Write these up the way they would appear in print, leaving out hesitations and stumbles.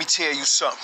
me tell you something.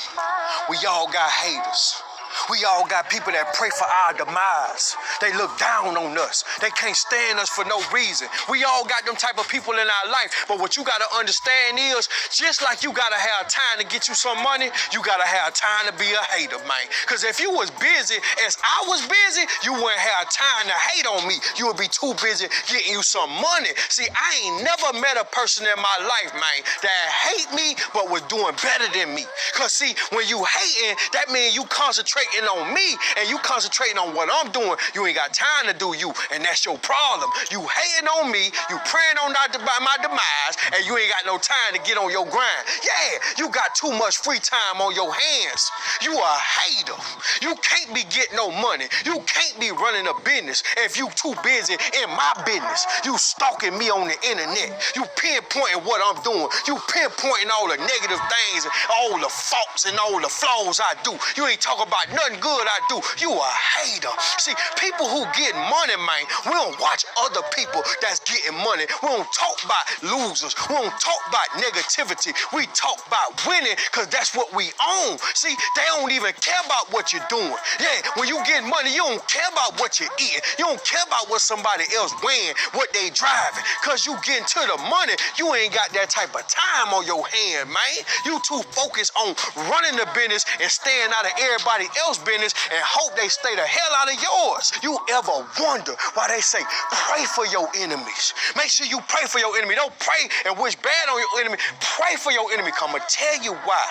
We all got haters. We all got people that pray for our demise. They look down on us. They can't stand us for no reason. We all got them type of people in our life. But what you got to understand is, just like you got to have time to get you some money, you got to have time to be a hater, man. Because if you was busy as I was busy, you wouldn't have time to hate on me. You would be too busy getting you some money. See, I ain't never met a person in my life, man, that hate me but was doing better than me. Because, see, when you hating, that means you concentrating on me and you concentrating on what I'm doing. You ain't got time to do you, and that's your problem. You hating on me, you praying on my demise, and you ain't got no time to get on your grind. Yeah, you got too much free time on your hands. You a hater. You can't be getting no money. You can't be running a business if you too busy in my business. You stalking me on the internet. You pinpointing what I'm doing. You pinpointing all the negative things and all the faults and all the flaws I do. You ain't talking about nothing good I do. You a hater. See, people who get money, man, we don't watch other people that's getting money. We don't talk about losers. We don't talk about negativity. We talk about winning because that's what we own. See, they don't even care about what you're doing. Yeah, when you get money, you don't care about what you're eating. You don't care about what somebody else wearing, what they driving. Because you getting to the money, you ain't got that type of time on your hand, man. You too focused on running the business and staying out of everybody else's business and hope they stay the hell out of yours. You ever wonder why they say pray for your enemies? Make sure you pray for your enemy. Don't pray and wish bad on your enemy. Pray for your enemy. Come and tell you why.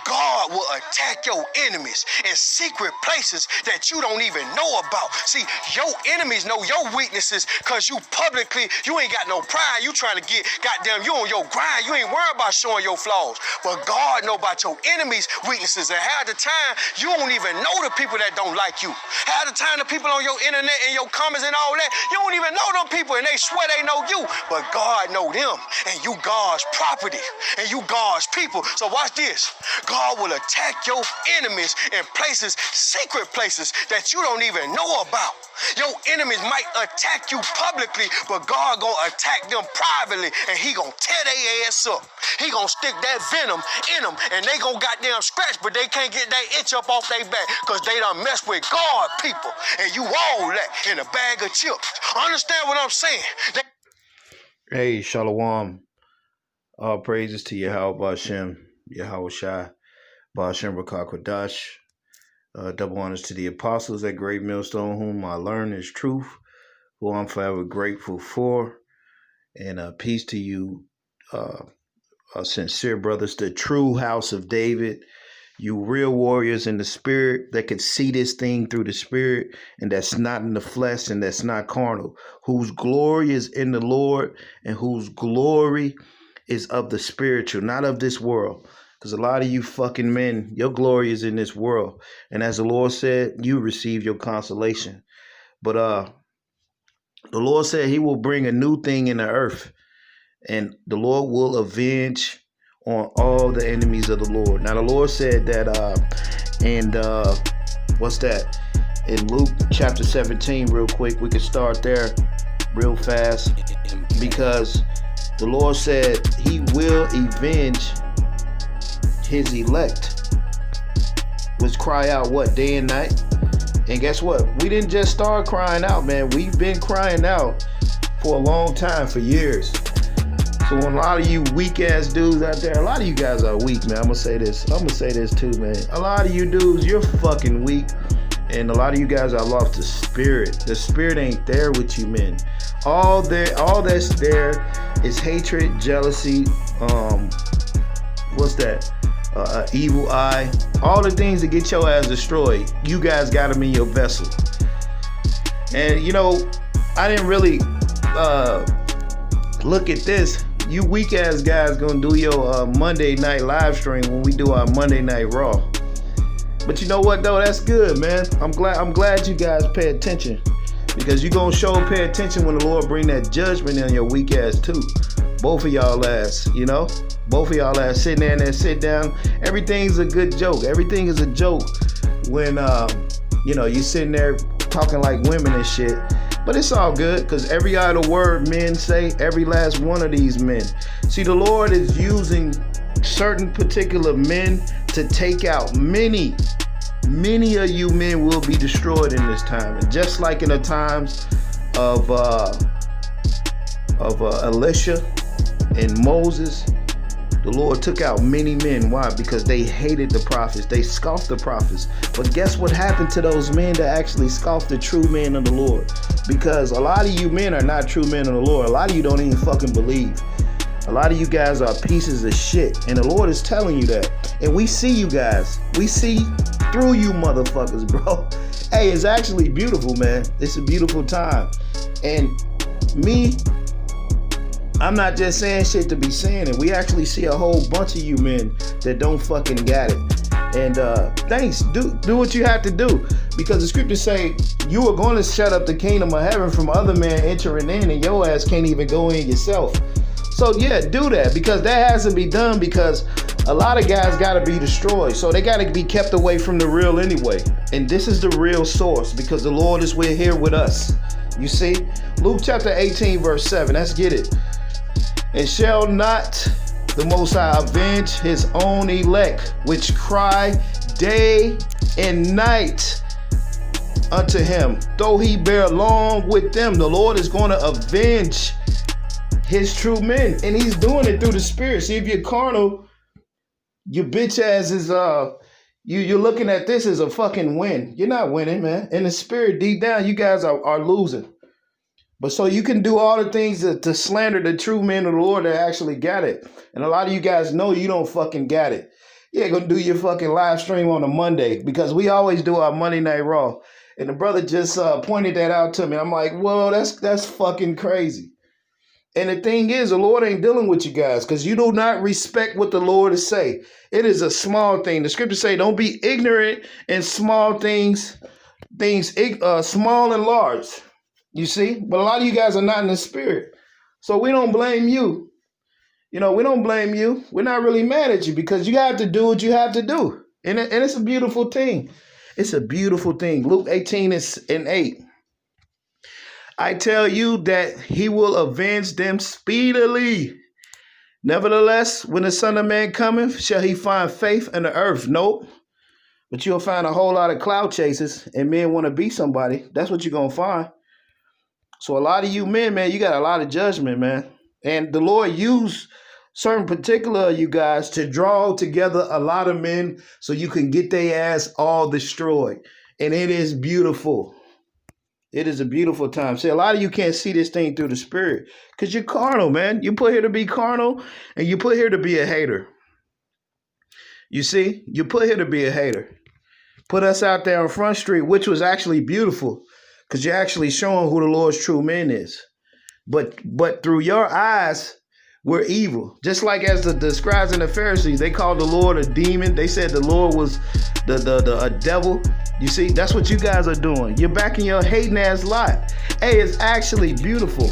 God will attack your enemies in secret places that you don't even know about. See, your enemies know your weaknesses because you ain't got no pride. You trying to get, goddamn, you on your grind. You ain't worried about showing your flaws. But God know about your enemies' weaknesses. And half the time, you don't even know the people that don't like you. Half the time, the people on your internet and your comments and all that, you don't even know them people and they swear they know you. But God know them, and you God's property, and you God's people. So watch this. God will attack your enemies in places, secret places that you don't even know about. Your enemies might attack you publicly, but God gonna attack them privately, and he gonna tear their ass up. He gonna stick that venom in them, and they gonna goddamn scratch, but they can't get that itch up off their back because they done mess with God people, and you all that in a bag of chips. Understand what I'm saying? Hey, Shalom. All praises to Yahweh Hashem, Yahweh Shai, Ba'ashem Rakakwadash. Double honors to the apostles at Great Millstone, whom I learn is truth, who I'm forever grateful for. And peace to you, sincere brothers, the true house of David, you real warriors in the spirit that can see this thing through the spirit, and that's not in the flesh and that's not carnal, whose glory is in the Lord and whose glory is of the spiritual, not of this world. Because a lot of you fucking men, your glory is in this world. And as the Lord said, you receive your consolation. But the Lord said he will bring a new thing in the earth. And the Lord will avenge on all the enemies of the Lord. Now, the Lord said that in Luke chapter 17, real quick, we can start there real fast. Because the Lord said he will avenge his elect, which cry out what, day and night. And guess what? We didn't just start crying out, man. We've been crying out for a long time, for years. So when a lot of you weak ass dudes out there, a lot of you guys are weak, man. I'm gonna say this too, man. A lot of you dudes, you're fucking weak. And a lot of you guys are lost the spirit. The spirit ain't there with you, men. All that's there is hatred, jealousy, evil eye, all the things that get your ass destroyed. You guys got them in your vessel. And you know, I didn't really look at this. You weak ass guys gonna do your Monday night live stream when we do our Monday night Raw. But you know what though? That's good, man. I'm glad you guys pay attention, because you gonna pay attention when the Lord bring that judgment on your weak ass too. Both of y'all ass, you know? Both of y'all ass sitting there and sit down. Everything's a good joke. Everything is a joke when, you sitting there talking like women and shit. But it's all good, because every idle word men say, every last one of these men. See, the Lord is using certain particular men to take out. Many of you men will be destroyed in this time. And just like in the times of Elisha and Moses, the Lord took out many men. Why? Because they hated the prophets. They scoffed the prophets. But guess what happened to those men that actually scoffed the true men of the Lord? Because a lot of you men are not true men of the Lord. A lot of you don't even fucking believe. A lot of you guys are pieces of shit. And the Lord is telling you that. And we see you guys. We see through you motherfuckers, bro. Hey, it's actually beautiful, man. It's a beautiful time. And me, I'm not just saying shit to be saying it. We actually see a whole bunch of you men that don't fucking got it. And thanks. Do what you have to do. Because the scriptures say you are going to shut up the kingdom of heaven from other men entering in, and your ass can't even go in yourself. So yeah, do that, because that has to be done, because a lot of guys got to be destroyed. So they got to be kept away from the real anyway. And this is the real source, because the Lord is here with us. You see? Luke chapter 18 verse 7. Let's get it. And shall not the Most High avenge his own elect, which cry day and night unto him, though he bear long with them? The Lord is going to avenge his true men, and he's doing it through the Spirit. See, if you're carnal, your bitch ass is you're looking at this as a fucking win. You're not winning, man. In the Spirit, deep down, you guys are losing. But so you can do all the things to slander the true men of the Lord that actually got it. And a lot of you guys know you don't fucking got it. You ain't gonna do your fucking live stream on a Monday, because we always do our Monday Night Raw. And the brother just pointed that out to me. I'm like, whoa, that's fucking crazy. And the thing is, the Lord ain't dealing with you guys, because you do not respect what the Lord is saying. It is a small thing. The scriptures say, don't be ignorant in small things small and large. You see? But a lot of you guys are not in the Spirit. So we don't blame you. We don't blame you. We're not really mad at you, because you have to do what you have to do. And it's a beautiful thing. It's a beautiful thing. Luke 18 and 8. I tell you that he will avenge them speedily. Nevertheless, when the Son of Man cometh, shall he find faith in the earth? Nope. But you'll find a whole lot of cloud chasers and men want to be somebody. That's what you're going to find. So a lot of you men, man, you got a lot of judgment, man. And the Lord used certain particular of you guys to draw together a lot of men so you can get their ass all destroyed. And it is beautiful. It is a beautiful time. See, a lot of you can't see this thing through the Spirit because you're carnal, man. You put here to be carnal, and you put here to be a hater. You see, you put here to be a hater. Put us out there on Front Street, which was actually beautiful, because you're actually showing who the Lord's true man is. But through your eyes, we're evil. Just like as the scribes and the Pharisees, they called the Lord a demon. They said the Lord was a devil. You see, that's what you guys are doing. You're backing your hating ass lot. Hey, it's actually beautiful.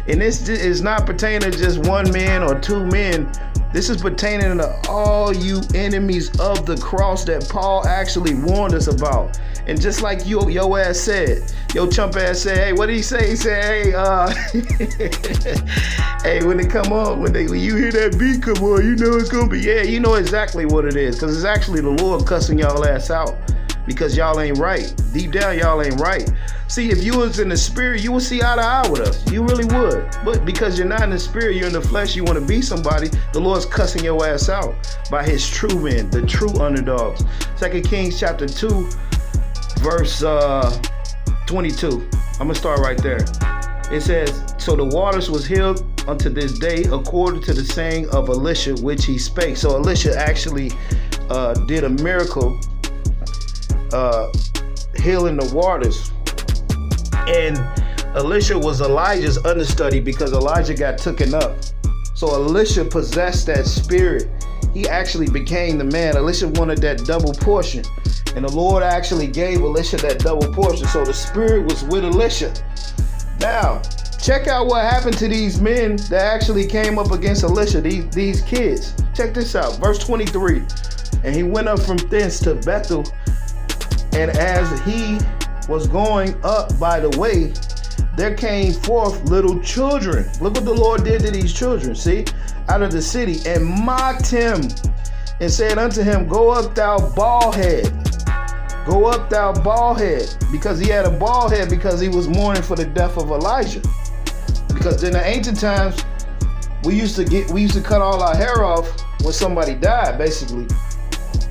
And this is not pertaining to just one man or two men. This is pertaining to all you enemies of the cross that Paul actually warned us about. And just like your ass said, your chump ass said, hey, what did he say? He said, hey, hey, when they come on, when you hear that beat come on, you know it's gonna be, yeah, you know exactly what it is, because it's actually the Lord cussing y'all ass out because y'all ain't right. Deep down, y'all ain't right. See, if you was in the Spirit, you would see eye to eye with us. You really would. But because you're not in the Spirit, you're in the flesh, you want to be somebody, the Lord's cussing your ass out by his true men, the true underdogs. 2 Kings chapter 2, verse 22. I'm going to start right there. It says, so the waters was healed unto this day according to the saying of Elisha, which he spake. So Elisha actually did a miracle healing the waters. And Elisha was Elijah's understudy because Elijah got taken up. So Elisha possessed that spirit. He actually became the man. Elisha wanted that double portion. And the Lord actually gave Elisha that double portion. So the spirit was with Elisha. Now, check out what happened to these men that actually came up against Elisha, these kids. Check this out, verse 23. And he went up from thence to Bethel, and as he was going up by the way, there came forth little children. Look what the Lord did to these children, see? Out of the city, and mocked him, and said unto him, Go up, thou bald head. Go up, thou bald head. Because he had a bald head because he was mourning for the death of Elijah. Because in the ancient times, we used to cut all our hair off when somebody died, basically.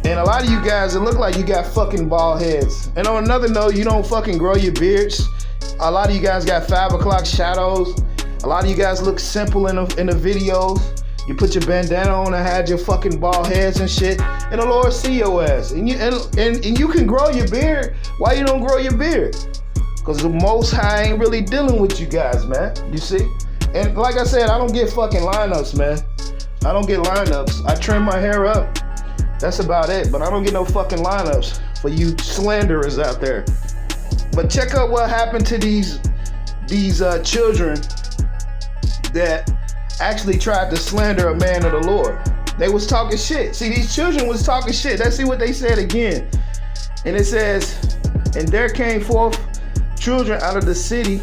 And a lot of you guys, it look like you got fucking bald heads. And on another note, you don't fucking grow your beards. A lot of you guys got 5 o'clock shadows. A lot of you guys look simple in the videos. You put your bandana on and had your fucking bald heads and shit. And the Lord see your ass. And you can grow your beard. Why you don't grow your beard? Because the Most High ain't really dealing with you guys, man. You see? And like I said, I don't get fucking lineups, man. I don't get lineups. I trim my hair up. That's about it. But I don't get no fucking lineups for you slanderers out there. But check out what happened to these children that actually tried to slander a man of the Lord. They was talking shit. See, these children was talking shit. Let's see what they said again. And it says, and there came forth children out of the city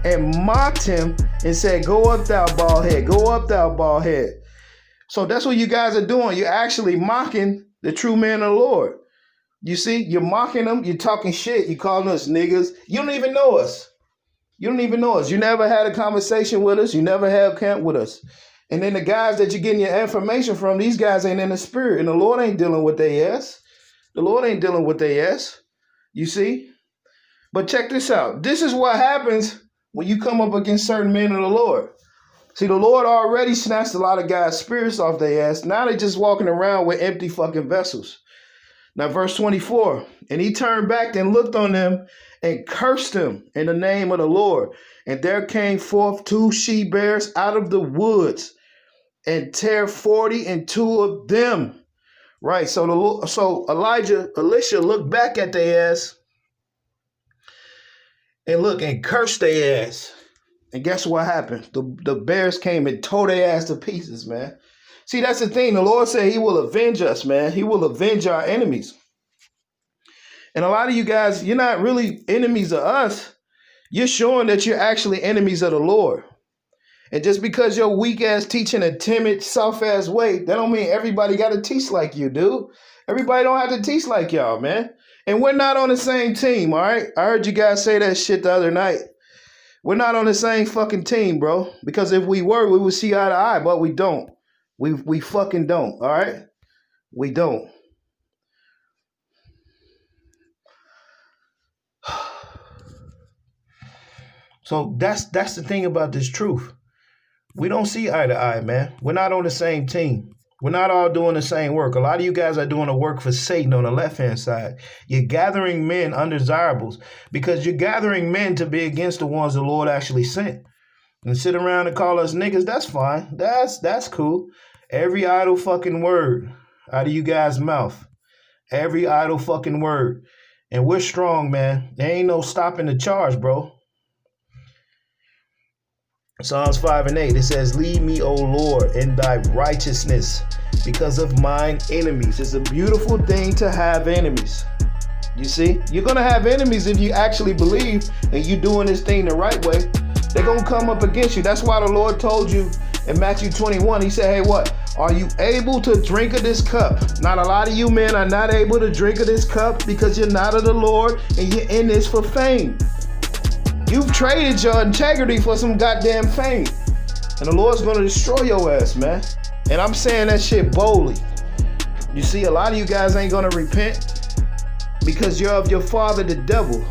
and mocked him and said, Go up, thou bald head. Go up, thou bald head. So that's what you guys are doing. You're actually mocking the true man of the Lord. You see, you're mocking them. You're talking shit. You're calling us niggas. You don't even know us. You don't even know us. You never had a conversation with us. You never had camp with us. And then the guys that you're getting your information from, these guys ain't in the spirit. And the Lord ain't dealing with their ass. The Lord ain't dealing with their ass. You see? But check this out. This is what happens when you come up against certain men of the Lord. See, the Lord already snatched a lot of guys' spirits off their ass. Now they just walking around with empty fucking vessels. Now, verse 24, and he turned back and looked on them and cursed them in the name of the Lord. And there came forth 2 she-bears out of the woods and tear 42 of them. Right, so Elisha looked back at their ass and cursed their ass. And guess what happened? The bears came and tore their ass to pieces, man. See, that's the thing. The Lord said he will avenge us, man. He will avenge our enemies. And a lot of you guys, you're not really enemies of us. You're showing that you're actually enemies of the Lord. And just because your weak ass teaching a timid, soft ass way, that don't mean everybody got to teach like you, dude. Everybody don't have to teach like y'all, man. And we're not on the same team, all right? I heard you guys say that shit the other night. We're not on the same fucking team, bro. Because if we were, we would see eye to eye, but we don't. We fucking don't, all right? We don't. So that's the thing about this truth. We don't see eye to eye, man. We're not on the same team. We're not all doing the same work. A lot of you guys are doing the work for Satan on the left-hand side. You're gathering men undesirables because you're gathering men to be against the ones the Lord actually sent. And sit around and call us niggas, that's fine. That's cool. Every idle fucking word out of you guys' mouth. Every idle fucking word. And we're strong, man. There ain't no stopping the charge, bro. Psalms 5 and 8, it says, Lead me, O Lord, in thy righteousness because of mine enemies. It's a beautiful thing to have enemies. You see? You're going to have enemies if you actually believe and you doing this thing the right way. They're going to come up against you. That's why the Lord told you in Matthew 21, he said, hey, what? Are you able to drink of this cup? Not a lot of you men are not able to drink of this cup because you're not of the Lord and you're in this for fame. You've traded your integrity for some goddamn fame. And the Lord's going to destroy your ass, man. And I'm saying that shit boldly. You see, a lot of you guys ain't going to repent because you're of your father, the devil.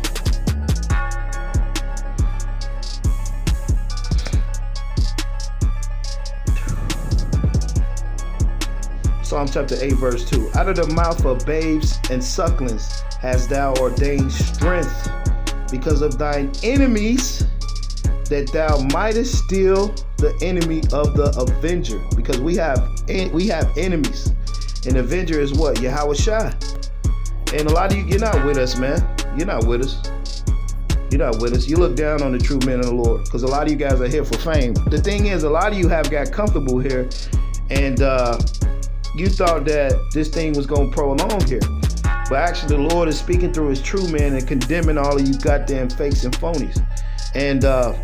Psalm chapter 8, verse 2. Out of the mouth of babes and sucklings hast thou ordained strength because of thine enemies, that thou mightest steal the enemy of the avenger. Because we have enemies. An avenger is what? Yahweh Shai. And a lot of you, you're not with us, man. You're not with us. You're not with us. You look down on the true men of the Lord. Because a lot of you guys are here for fame. The thing is, a lot of you have got comfortable here. And you thought that this thing was going to prolong here. But actually, the Lord is speaking through his true man and condemning all of you goddamn fakes and phonies. And the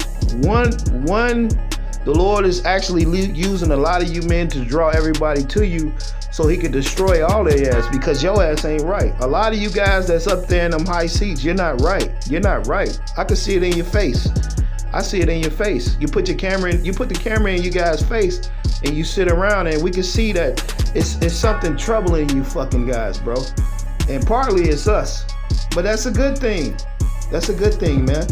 Lord is actually using a lot of you men to draw everybody to you so he can destroy all their ass, because your ass ain't right. A lot of you guys that's up there in them high seats, you're not right. You're not right. I can see it in your face. I see it in your face. You put the camera in you guys' face and you sit around and we can see that it's something troubling you fucking guys, bro. And partly it's us. But that's a good thing. That's a good thing, man.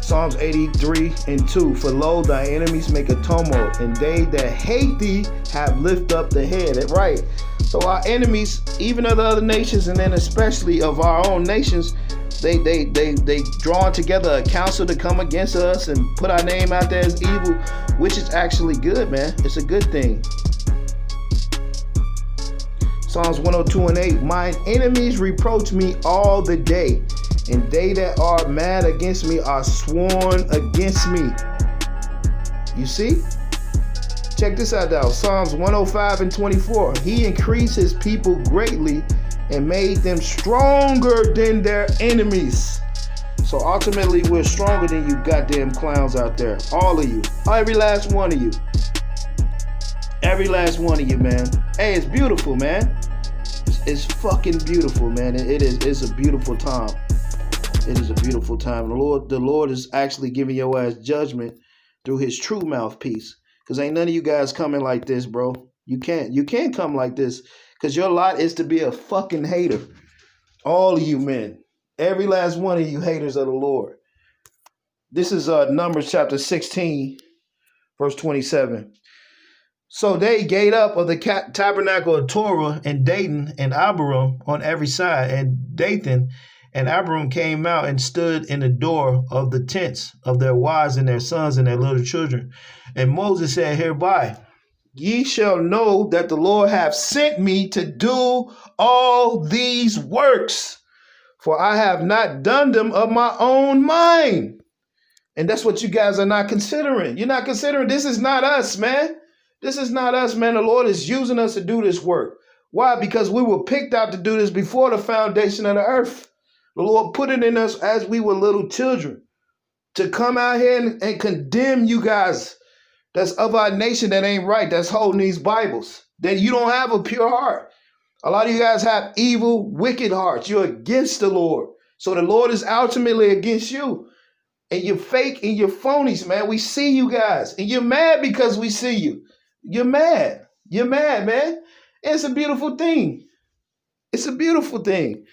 Psalms 83:2. For lo, thy enemies make a tumult, and they that hate thee have lift up the head. Right. So our enemies, even of the other nations, and then especially of our own nations, they drawn together a council to come against us and put our name out there as evil, which is actually good, man. It's a good thing. Psalms 102:8. Mine enemies reproach me all the day, and they that are mad against me are sworn against me. You see? Check this out though. Psalms 105:24. He increased his people greatly and made them stronger than their enemies. So ultimately, we're stronger than you goddamn clowns out there. All of you. Every last one of you. Every last one of you, man. Hey, it's beautiful, man. It's fucking beautiful, man. It's a beautiful time. It is a beautiful time. The Lord is actually giving your ass judgment through his true mouthpiece. Because ain't none of you guys coming like this, bro. You can't come like this. Because your lot is to be a fucking hater. All of you men. Every last one of you haters of the Lord. This is Numbers chapter 16, verse 27. So they gate up of the tabernacle of Torah and Dathan and Abiram on every side. And Dathan and Abiram came out and stood in the door of the tents of their wives and their sons and their little children. And Moses said, hereby, ye shall know that the Lord hath sent me to do all these works, for I have not done them of my own mind. And that's what you guys are not considering. You're not considering this is not us, man. This is not us, man. The Lord is using us to do this work. Why? Because we were picked out to do this before the foundation of the earth. The Lord put it in us as we were little children to come out here and condemn you guys that's of our nation that ain't right, that's holding these Bibles, that you don't have a pure heart. A lot of you guys have evil, wicked hearts. You're against the Lord. So the Lord is ultimately against you. And you're fake and you're phonies, man. We see you guys. And you're mad because we see you. You're mad. You're mad, man. It's a beautiful thing. It's a beautiful thing.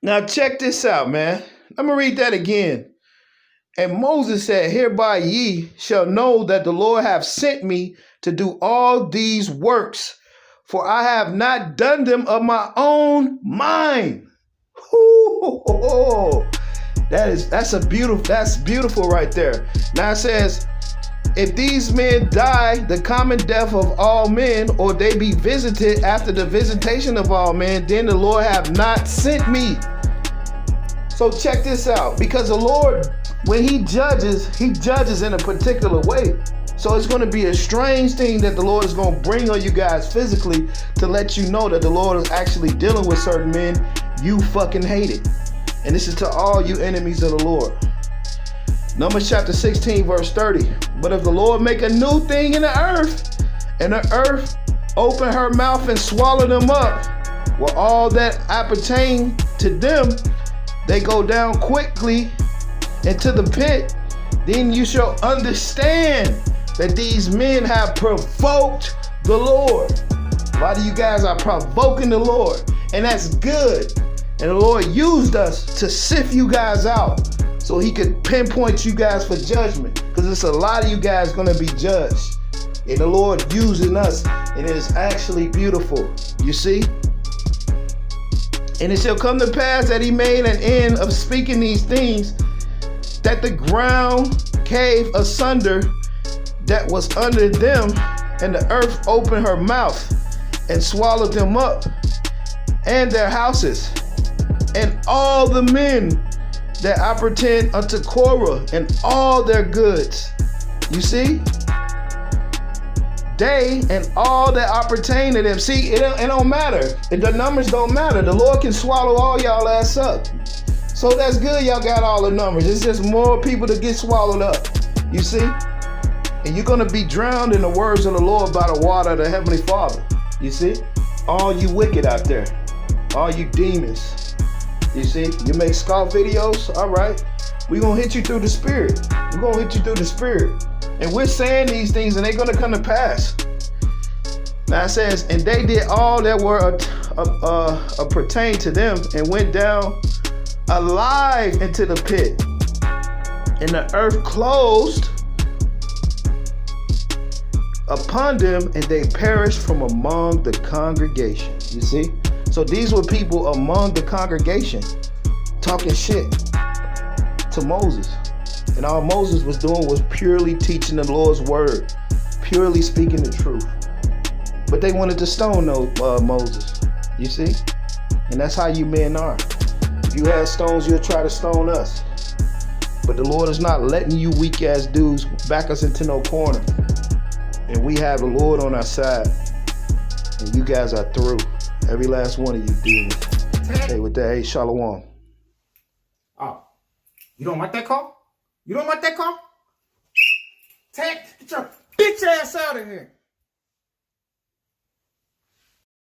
Now check this out, man. I'm going to read that again. And Moses said, hereby ye shall know that the Lord hath sent me to do all these works, for I have not done them of my own mind. Ooh, that's beautiful right there. Now it says, if these men die the common death of all men, or they be visited after the visitation of all men, then the Lord have not sent me. So check this out, because the Lord, when he judges in a particular way. So it's going to be a strange thing that the Lord is going to bring on you guys physically to let you know that the Lord is actually dealing with certain men you fucking hated. And this is to all you enemies of the Lord. Numbers chapter 16, verse 30. But if the Lord make a new thing in the earth, and the earth open her mouth and swallow them up, well, all that appertain to them, they go down quickly into the pit, then you shall understand that these men have provoked the Lord. A lot of you guys are provoking the Lord, and that's good. And the Lord used us to sift you guys out so he could pinpoint you guys for judgment, because it's a lot of you guys going to be judged. And the Lord using us, and it is actually beautiful. You see? And it shall come to pass that he made an end of speaking these things, that the ground cave asunder that was under them, and the earth opened her mouth and swallowed them up, and their houses, and all the men that appertain unto Korah, and all their goods. You see? they and all that appertain to them. See, it don't matter. The numbers don't matter. The Lord can swallow all y'all ass up. So that's good y'all got all the numbers. It's just more people to get swallowed up. You see? And you're going to be drowned in the words of the Lord by the water of the Heavenly Father. You see? All you wicked out there. All you demons. You see? You make scoff videos? All right. We're going to hit you through the Spirit. We're going to hit you through the Spirit. And we're saying these things and they're going to come to pass. Now it says, and they did all that were pertain to them and went down alive into the pit. And the earth closed upon them and they perished from among the congregation. You see? So these were people among the congregation talking shit to Moses. And all Moses was doing was purely teaching the Lord's word, purely speaking the truth. But they wanted to stone Moses, you see? And that's how you men are. If you had stones, you'll try to stone us. But the Lord is not letting you weak ass dudes back us into no corner. And we have the Lord on our side. And you guys are through. Every last one of you demons. Hey, with that, hey, shalom. Oh, you don't want that call? You don't want that call? Tag, get your bitch ass out of here.